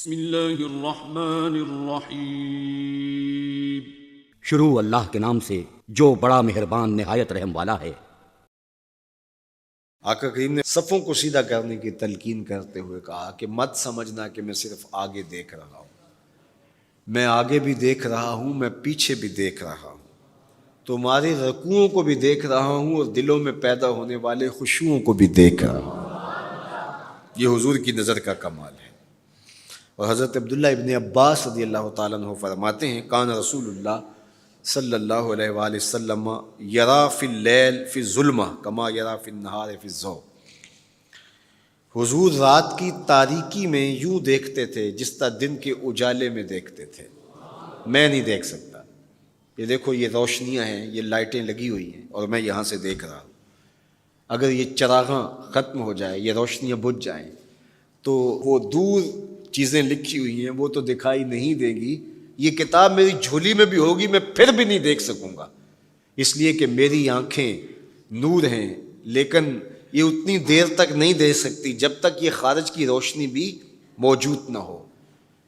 بسم اللہ الرحمن الرحیم۔ شروع اللہ کے نام سے جو بڑا مہربان نہایت رحم والا ہے۔ آقا کریم نے صفوں کو سیدھا کرنے کی تلقین کرتے ہوئے کہا کہ مت سمجھنا کہ میں صرف آگے دیکھ رہا ہوں، میں آگے بھی دیکھ رہا ہوں، میں پیچھے بھی دیکھ رہا ہوں، تمہارے رکوعوں کو بھی دیکھ رہا ہوں اور دلوں میں پیدا ہونے والے خشوعوں کو بھی دیکھ رہا ہوں۔ یہ حضور کی نظر کا کمال ہے۔ اور حضرت عبداللہ ابن عباس رضی اللہ تعالیٰ عنہ فرماتے ہیں کان رسول اللہ صلی اللہ علیہ وآلہ وسلم یرا فی اللیل فی الظلمہ کما یرا فی النہار فی الضوء۔ حضور رات کی تاریکی میں یوں دیکھتے تھے جس طرح دن کے اجالے میں دیکھتے تھے۔ میں نہیں دیکھ سکتا، یہ دیکھو یہ روشنیاں ہیں، یہ لائٹیں لگی ہوئی ہیں اور میں یہاں سے دیکھ رہا ہوں۔ اگر یہ چراغاں ختم ہو جائے، یہ روشنیاں بجھ جائیں تو وہ دور چیزیں لکھی ہوئی ہیں وہ تو دکھائی نہیں دیں گی، یہ کتاب میری جھولی میں بھی ہوگی میں پھر بھی نہیں دیکھ سکوں گا، اس لیے کہ میری آنکھیں نور ہیں، لیکن یہ اتنی دیر تک نہیں دیکھ سکتی جب تک یہ خارج کی روشنی بھی موجود نہ ہو۔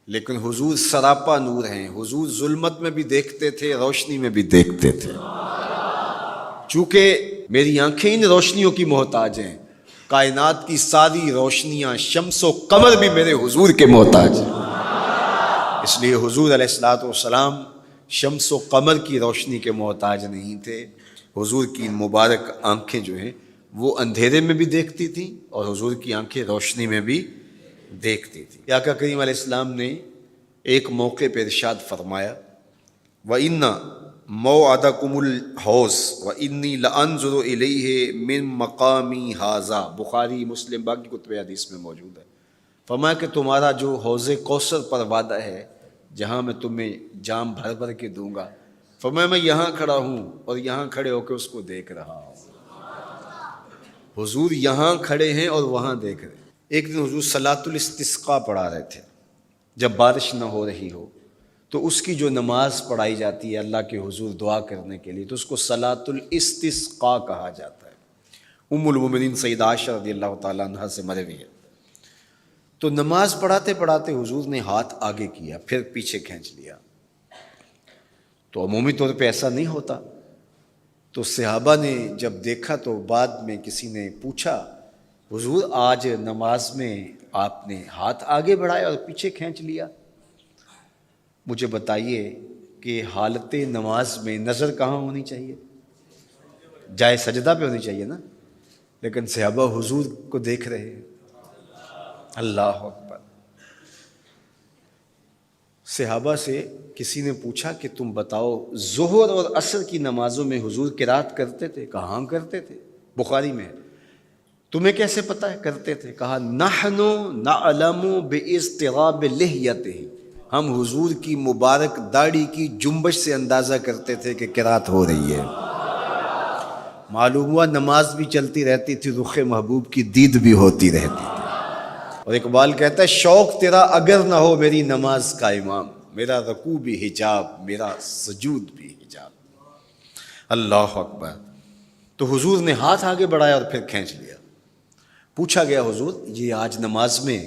لیکن حضور سراپا نور ہیں، حضور ظلمت میں بھی دیکھتے تھے، روشنی میں بھی دیکھتے تھے۔ چونکہ میری آنکھیں ان روشنیوں کی محتاج ہیں، کائنات کی ساری روشنیاں شمس و قمر بھی میرے حضور کے محتاج ہیں، اس لیے حضور علیہ الصلوۃ والسلام شمس و قمر کی روشنی کے محتاج نہیں تھے۔ حضور کی مبارک آنکھیں جو ہیں وہ اندھیرے میں بھی دیکھتی تھیں اور حضور کی آنکھیں روشنی میں بھی دیکھتی تھیں۔ آقا کریم علیہ السلام نے ایک موقع پہ ارشاد فرمایا وَإِنَّ مَوْعَدَكُمُ الْحَوْض وَإِنِّي لَأَنظُرُ إِلَيْهِ مِن مَقَامِي هَٰذَا، بخاری مسلم باقی کتب حدیث میں موجود ہے۔ فرمایا کہ تمہارا جو حوض کوثر پر وعدہ ہے جہاں میں تمہیں جام بھر بھر کے دوں گا، فرمایا میں یہاں کھڑا ہوں اور یہاں کھڑے ہو کے اس کو دیکھ رہا ہوں۔ حضور یہاں کھڑے ہیں اور وہاں دیکھ رہے ہیں۔ ایک دن حضور صلاۃ الاستسقاء پڑھا رہے تھے، جب بارش نہ ہو رہی ہو تو اس کی جو نماز پڑھائی جاتی ہے اللہ کے حضور دعا کرنے کے لیے تو اس کو صلاۃ الاستسقاء کہا جاتا ہے۔ ام المومنین سیدہ عائشہ رضی اللہ تعالیٰ عنہ سے مروی ہے۔ تو نماز پڑھاتے پڑھاتے حضور نے ہاتھ آگے کیا پھر پیچھے کھینچ لیا، تو عمومی طور پہ ایسا نہیں ہوتا۔ تو صحابہ نے جب دیکھا تو بعد میں کسی نے پوچھا حضور آج نماز میں آپ نے ہاتھ آگے بڑھایا اور پیچھے کھینچ لیا، مجھے بتائیے کہ حالت نماز میں نظر کہاں ہونی چاہیے؟ جائے سجدہ پہ ہونی چاہیے نا، لیکن صحابہ حضور کو دیکھ رہے ہیں۔ اللہ اکبر۔ صحابہ سے کسی نے پوچھا کہ تم بتاؤ ظہر اور عصر کی نمازوں میں حضور قرات کرتے تھے؟ کہاں کرتے تھے، بخاری میں ہے۔ تمہیں کیسے پتہ ہے کرتے تھے؟ کہا نحن نعلم باضطراب لحیتہ، ہم حضور کی مبارک داڑھی کی جنبش سے اندازہ کرتے تھے کہ قرات ہو رہی ہے۔ معلوم ہوا نماز بھی چلتی رہتی تھی، رخ محبوب کی دید بھی ہوتی رہتی تھی۔ اور اقبال کہتا ہے شوق تیرا اگر نہ ہو میری نماز کا امام، میرا رکوع بھی حجاب میرا سجود بھی حجاب۔ اللہ اکبر۔ تو حضور نے ہاتھ آگے بڑھایا اور پھر کھینچ لیا۔ پوچھا گیا حضور یہ آج نماز میں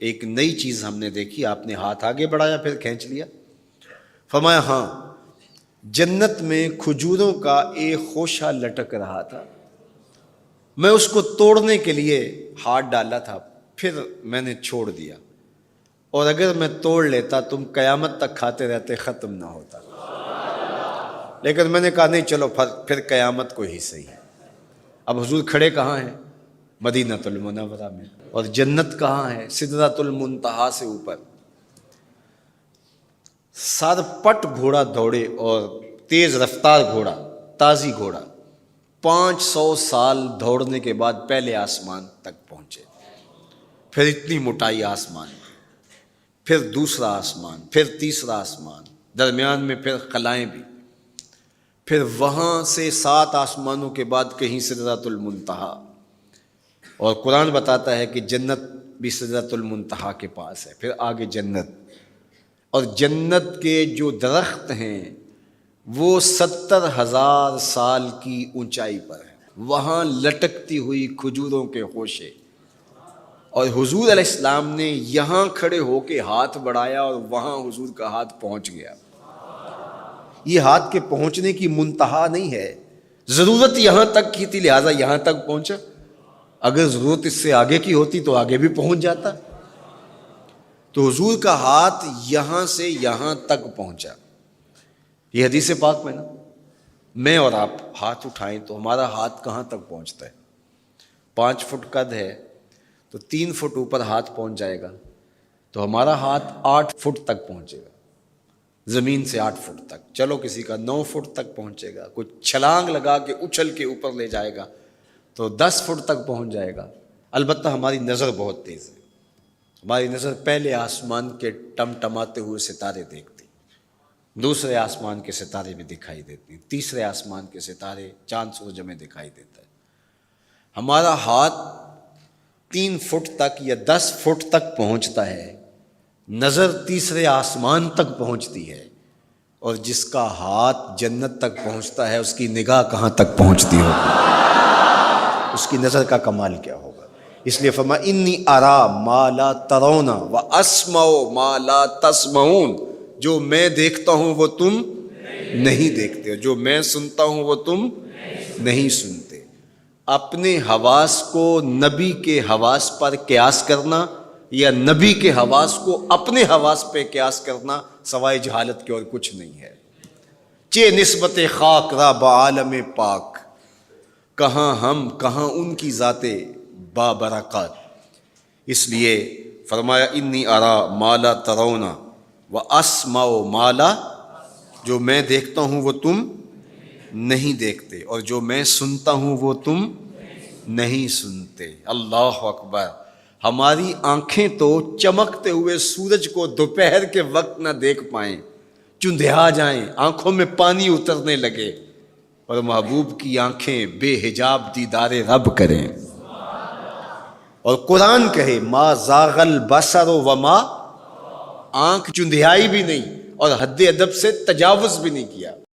ایک نئی چیز ہم نے دیکھی، آپ نے ہاتھ آگے بڑھایا پھر کھینچ لیا؟ فرمایا ہاں، جنت میں کھجوروں کا ایک خوشہ لٹک رہا تھا، میں اس کو توڑنے کے لیے ہاتھ ڈالا تھا، پھر میں نے چھوڑ دیا، اور اگر میں توڑ لیتا تم قیامت تک کھاتے رہتے ختم نہ ہوتا، لیکن میں نے کہا نہیں چلو پھر قیامت کو ہی صحیح۔ اب حضور کھڑے کہاں ہیں؟ مدینہ المنورہ میں، اور جنت کہاں ہے؟ سدرۃ المنتہا سے اوپر۔ سر پٹ گھوڑا دوڑے اور تیز رفتار گھوڑا، تازی گھوڑا، 500 سال دوڑنے کے بعد پہلے آسمان تک پہنچے، پھر اتنی موٹائی آسمان، پھر دوسرا آسمان، پھر تیسرا آسمان، درمیان میں پھر خلائیں بھی، پھر وہاں سے 7 آسمانوں کے بعد کہیں سدرۃ المنتہا، اور قرآن بتاتا ہے کہ جنت بھی سدرۃ المنتہا کے پاس ہے، پھر آگے جنت، اور جنت کے جو درخت ہیں وہ 70,000 سال کی اونچائی پر ہیں، وہاں لٹکتی ہوئی کھجوروں کے خوشے، اور حضور علیہ السلام نے یہاں کھڑے ہو کے ہاتھ بڑھایا اور وہاں حضور کا ہاتھ پہنچ گیا. یہ ہاتھ کے پہنچنے کی منتہا نہیں ہے، ضرورت یہاں تک کی تھی لہٰذا یہاں تک پہنچا. اگر ضرورت اس سے آگے کی ہوتی تو آگے بھی پہنچ جاتا. تو حضور کا ہاتھ یہاں سے یہاں تک پہنچا. یہ حدیث پاک میں نا، میں اور آپ ہاتھ اٹھائیں تو ہمارا ہاتھ کہاں تک پہنچتا ہے؟ 5 فٹ قد ہے تو 3 فٹ اوپر ہاتھ پہنچ جائے گا، تو ہمارا ہاتھ 8 فٹ تک پہنچے گا، زمین سے 8 فٹ تک. چلو کسی کا 9 فٹ تک پہنچے گا، کچھ چھلانگ لگا کے اچھل کے اوپر لے جائے گا تو 10 فٹ تک پہنچ جائے گا. البتہ ہماری نظر بہت تیز ہے. ہماری نظر پہلے آسمان کے ٹمٹماتے ہوئے ستارے دیکھتی، دوسرے آسمان کے ستارے بھی دکھائی دیتی، تیسرے آسمان کے ستارے چاند سورج میں دکھائی دیتا ہے. ہمارا ہاتھ 3 فٹ تک یا 10 فٹ تک پہنچتا ہے، نظر تیسرے آسمان تک پہنچتی ہے. اور جس کا ہاتھ جنت تک پہنچتا ہے اس کی نگاہ کہاں تک پہنچتی ہوگی، اس کی نظر کا کمال کیا ہوگا. اس لیے فرمایا انی ارا ما لا ترون واسمع ما لا تسمعون. جو میں دیکھتا ہوں وہ تم نہیں دیکھتے، جو میں سنتا ہوں وہ تم نہیں سنتے. اپنے حواس کو نبی کے حواس پر قیاس کرنا یا نبی کے حواس کو اپنے حواس پہ قیاس کرنا سوائے جہالت کے اور کچھ نہیں ہے. چے نسبت خاک را بعالم پاک، کہاں ہم کہاں ان کی ذاتیں بابرکات. اس لیے فرمایا انی ارا ما لا ترون واسمع ما لا، جو میں دیکھتا ہوں وہ تم نہیں دیکھتے اور جو میں سنتا ہوں وہ تم نہیں سنتے. اللہ اکبر. ہماری آنکھیں تو چمکتے ہوئے سورج کو دوپہر کے وقت نہ دیکھ پائیں، چندھیا جائیں، آنکھوں میں پانی اترنے لگے، اور محبوب کی آنکھیں بے حجاب دیدار رب کریں. اور قرآن کہے ما زاغ البصر وما، آنکھ چندھیائی بھی نہیں اور حد ادب سے تجاوز بھی نہیں کیا.